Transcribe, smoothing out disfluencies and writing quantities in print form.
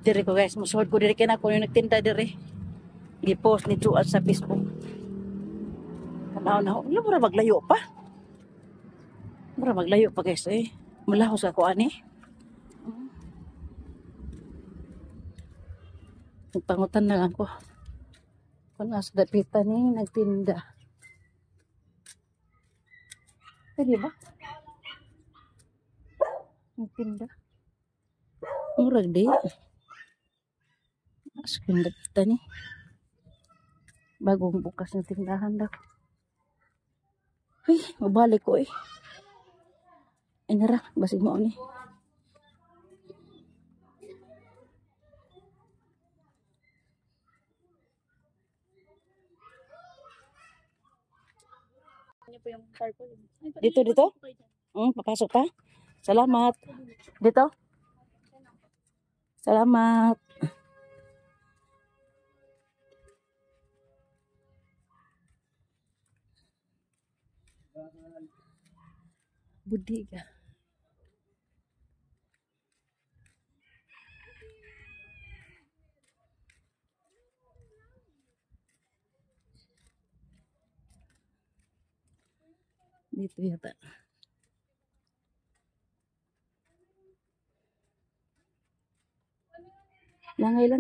dire ko guys. Musuhod ko dire kaya na ako yung nagtinda dire. I-post ni Chuan sa Facebook. Kanaw na ako. Mura maglayo pa. Mura maglayo pa guys eh. Malahos ako ani. Pangutan na lang ko. Kung nasa dapitan ni nagtinda. Pwede ba? Nagtinda. Murag di. Askin dapitan ni. Bagong bukas ng tindahan daw. Ay, mabalik ko eh. Ay nara, basig mo ni. Dito? Papasok pa? Salamat. Dito? Salamat. Budiga. Dito yata. Langay.